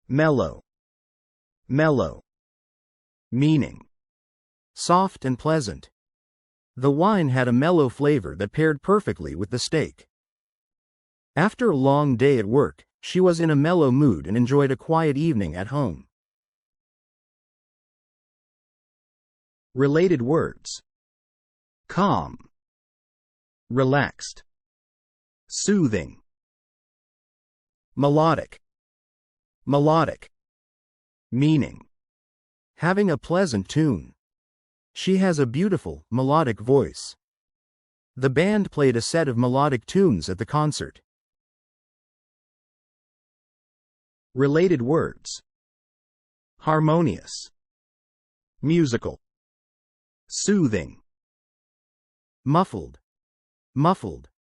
Mellow. Mellow. Meaning: soft and pleasant. The wine had a mellow flavor that paired perfectly with the steak. After a long day at work, she was in a mellow mood and enjoyed a quiet evening at home. Related words: calm, relaxed, soothing. Melodic. Melodic. Meaning: having a pleasant tune. She has a beautiful, melodic voice. The band played a set of melodic tunes at the concert. Related words: harmonious, musical, soothing. Muffled. Muffled.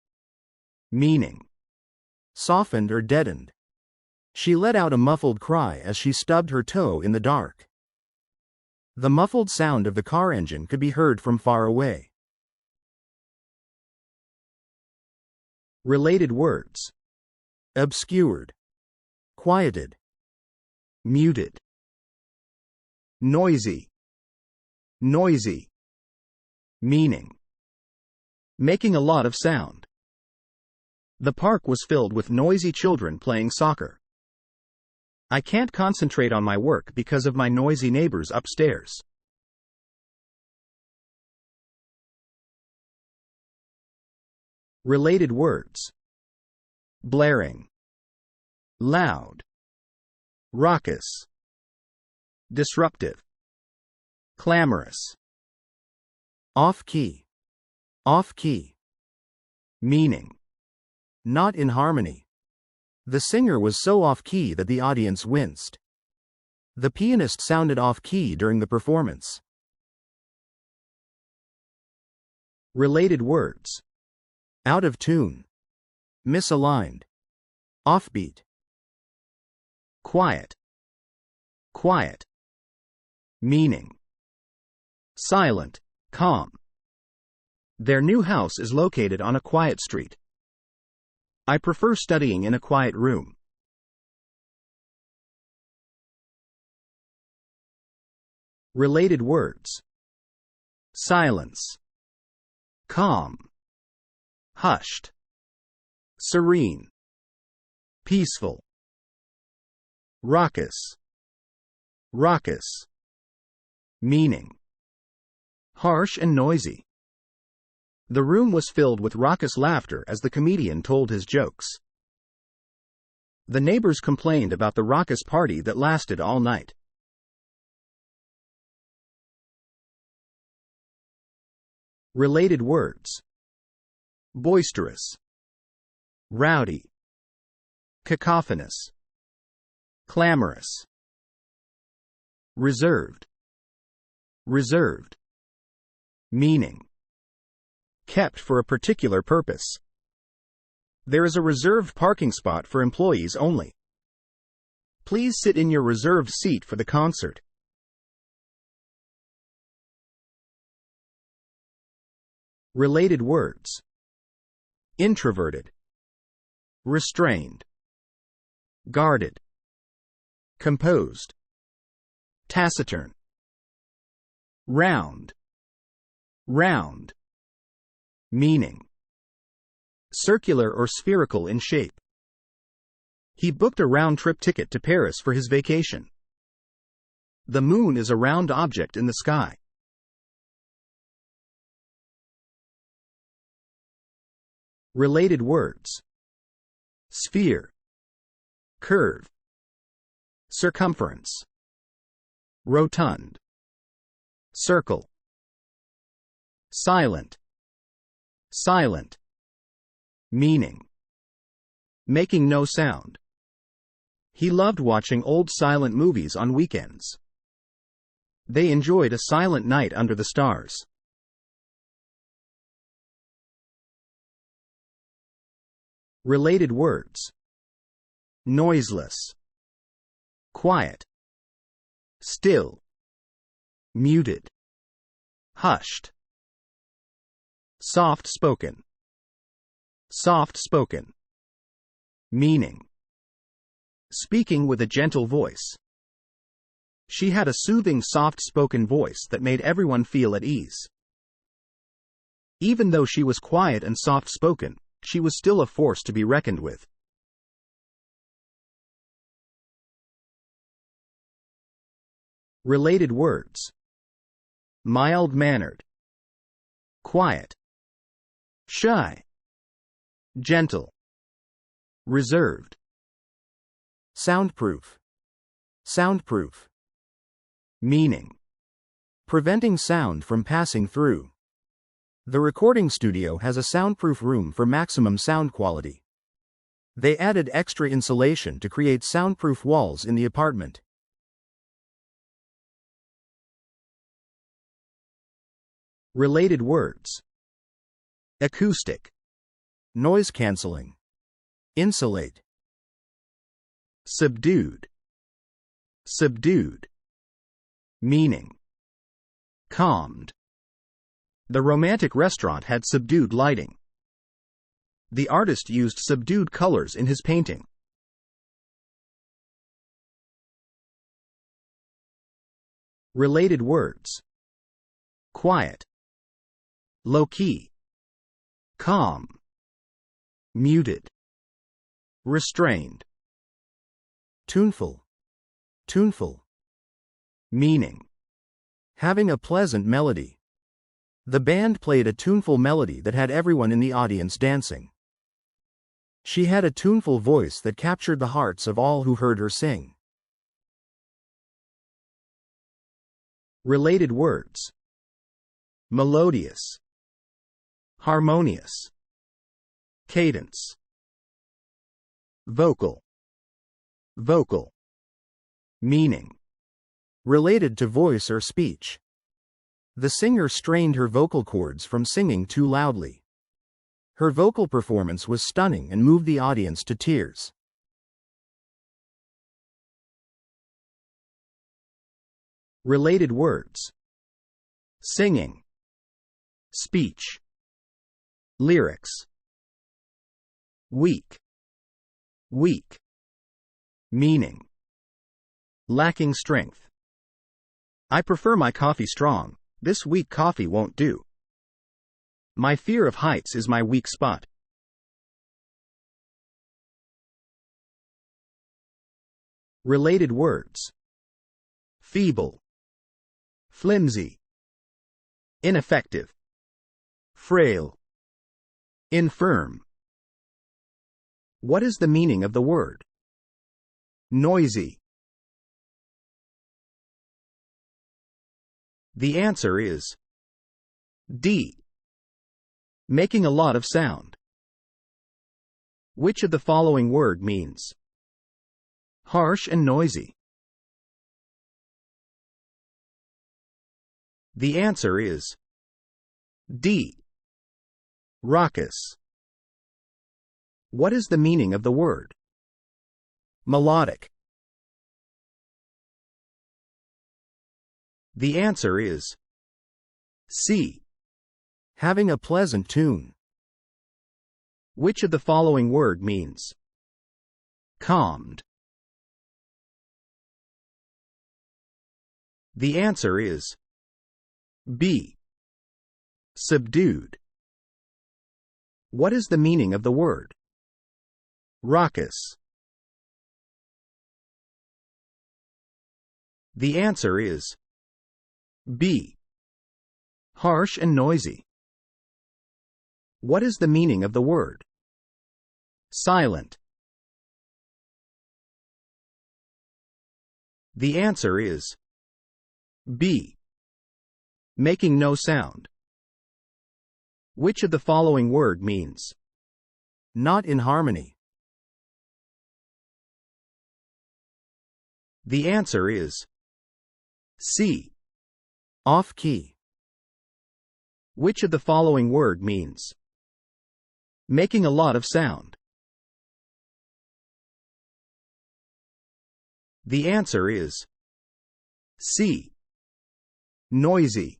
Meaning: softened or deadened. She let out a muffled cry as she stubbed her toe in the dark. The muffled sound of the car engine could be heard from far away. Related words: obscured, quieted, muted. Noisy. Noisy. Meaning: making a lot of sound. The park was filled with noisy children playing soccer. I can't concentrate on my work because of my noisy neighbors upstairs. Related words: blaring, loud, raucous, disruptive, clamorous. Off-key. Off-key. Meaning: not in harmony. The singer was so off-key that the audience winced. The pianist sounded off-key during the performance. Related words: out of tune, misaligned, offbeat. Quiet. Quiet. Meaning: silent, calm. Their new house is located on a quiet street. I prefer studying in a quiet room. Related words: silence, calm, hushed, serene, peaceful. Raucous. Raucous. Meaning: harsh and noisy. The room was filled with raucous laughter as the comedian told his jokes. The neighbors complained about the raucous party that lasted all night. Related words: boisterous, rowdy, cacophonous, clamorous. Reserved. Reserved. Meaning: kept for a particular purpose. There is a reserved parking spot for employees only. Please sit in your reserved seat for the concert. Related words: introverted, restrained, guarded, composed, taciturn. Round. Round. Meaning: circular or spherical in shape. He booked a round-trip ticket to Paris for his vacation. The moon is a round object in the sky. Related words: sphere, curve, circumference, rotund, circle. Silent. Silent. Meaning: making no sound. He loved watching old silent movies on weekends. They enjoyed a silent night under the stars. Related words: noiseless, quiet, still, muted, hushed. Soft-spoken. Soft-spoken. Meaning: Speaking with a gentle voice. She had a soothing, soft-spoken voice that made everyone feel at ease. Even though she was quiet and soft-spoken, she was still a force to be reckoned with. Related words. Mild-mannered, quiet, shy, gentle, reserved. Soundproof. Soundproof. Meaning: preventing sound from passing through. The recording studio has a soundproof room for maximum sound quality. They added extra insulation to create soundproof walls in the apartment. Related words. Acoustic. Noise cancelling. Insulate. Subdued. Subdued. Meaning: calmed. The romantic restaurant had subdued lighting. The artist used subdued colors in his painting. Related words. Quiet. Low-key. Calm. Muted. Restrained. Tuneful. Tuneful. Meaning: having a pleasant melody. The band played a tuneful melody that had everyone in the audience dancing. She had a tuneful voice that captured the hearts of all who heard her sing. Related words. Melodious. Harmonious. Cadence. Vocal. Vocal. Meaning: related to voice or speech. The singer strained her vocal cords from singing too loudly. Her vocal performance was stunning and moved the audience to tears. Related words. Singing. Speech. Lyrics. Weak. Weak. Meaning: lacking strength. I prefer my coffee strong. This weak coffee won't do. My fear of heights is my weak spot. Related words. Feeble. Flimsy. Ineffective. Frail. Infirm. What is the meaning of the word? Noisy. The answer is D. Making a lot of sound. Which of the following word means harsh and noisy? The answer is D. Raucous. What is the meaning of the word melodic? The answer is C. Having a pleasant tune. Which of the following word means calmed? The answer is B. Subdued. What is the meaning of the word raucous? The answer is B. Harsh and noisy. What is the meaning of the word silent? The answer is B. Making no sound. Which of the following word means not in harmony? The answer is C. Off-key. Which of the following word means making a lot of sound? The answer is C. Noisy.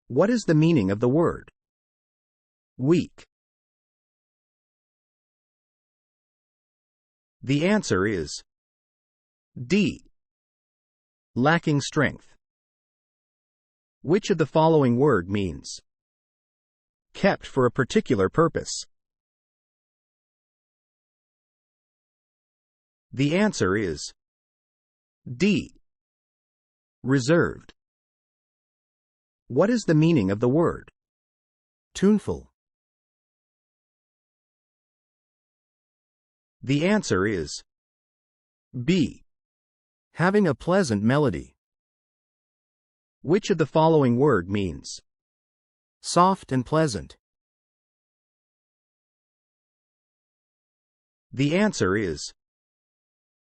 What is the meaning of the word weak? The answer is D. Lacking strength. Which of the following word means kept for a particular purpose? The answer is D. Reserved. What is the meaning of the word tuneful? The answer is B. Having a pleasant melody. Which of the following word means soft and pleasant? The answer is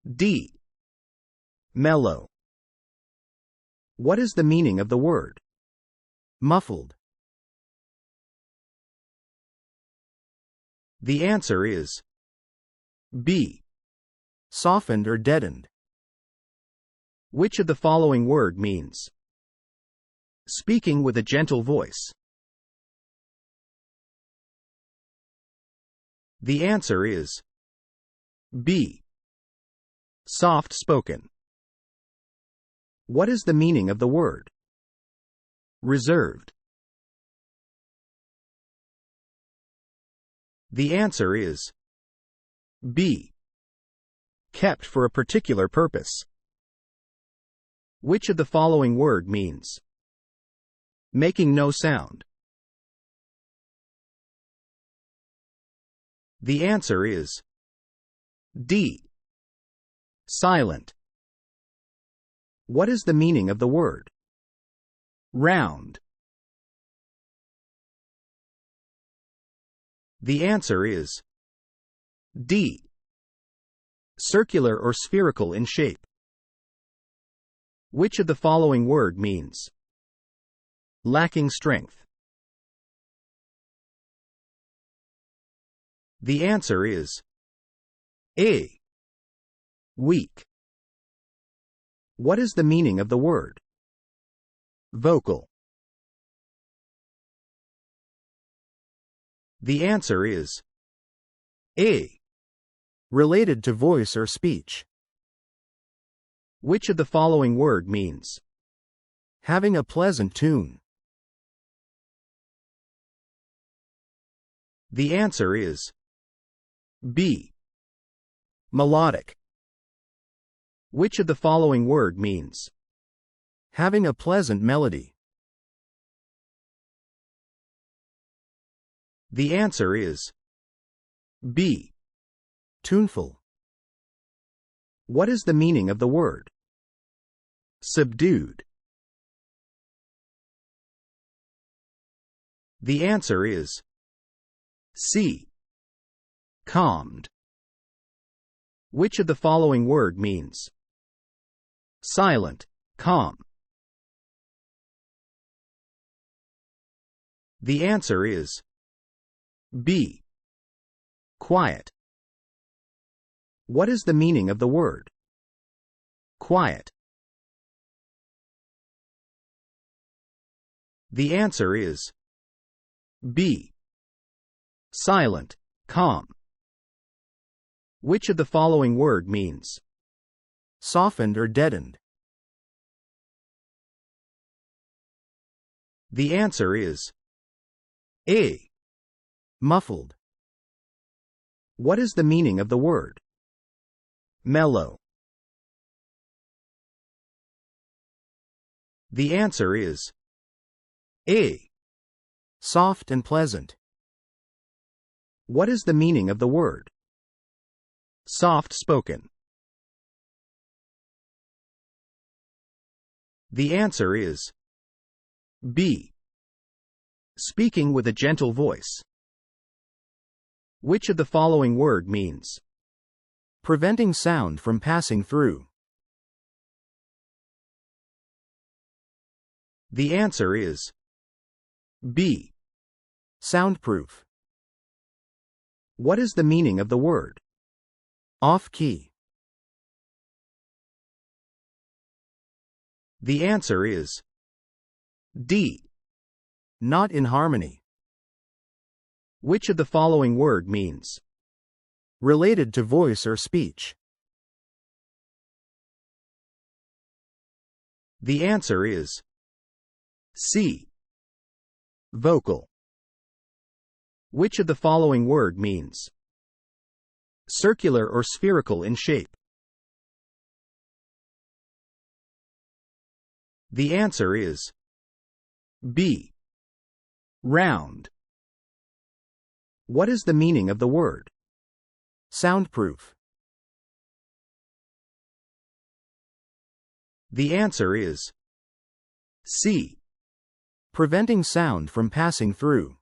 D. Mellow. What is the meaning of the word muffled? The answer is B. Softened or deadened. Which of the following word means speaking with a gentle voice? The answer is B. Soft-spoken. What is the meaning of the word reserved? The answer is B. Kept for a particular purpose. Which of the following word means making no sound? The answer is D. Silent. What is the meaning of the word round? The answer is D. Circular or spherical in shape. Which of the following word means lacking strength? The answer is A. Weak. What is the meaning of the word vocal? The answer is A. Related to voice or speech. Which of the following word means having a pleasant tune? The answer is B. Melodic. Which of the following word means having a pleasant melody? The answer is B. Tuneful. What is the meaning of the word subdued? The answer is C. Calmed. Which of the following word means silent, calm? The answer is B. Quiet. What is the meaning of the word quiet? The answer is B. Silent, calm. Which of the following word means softened or deadened? The answer is A. Muffled. What is the meaning of the word mellow? The answer is A. Soft and pleasant. What is the meaning of the word soft-spoken? The answer is B. Speaking with a gentle voice. Which of the following word means preventing sound from passing through? The answer is B. Soundproof. What is the meaning of the word off-key? The answer is D. Not in harmony. Which of the following word means Related to voice or speech. The answer is C. Vocal. Which of the following word means circular or spherical in shape? The answer is B. Round. What is the meaning of the word soundproof? The answer is C. Preventing sound from passing through.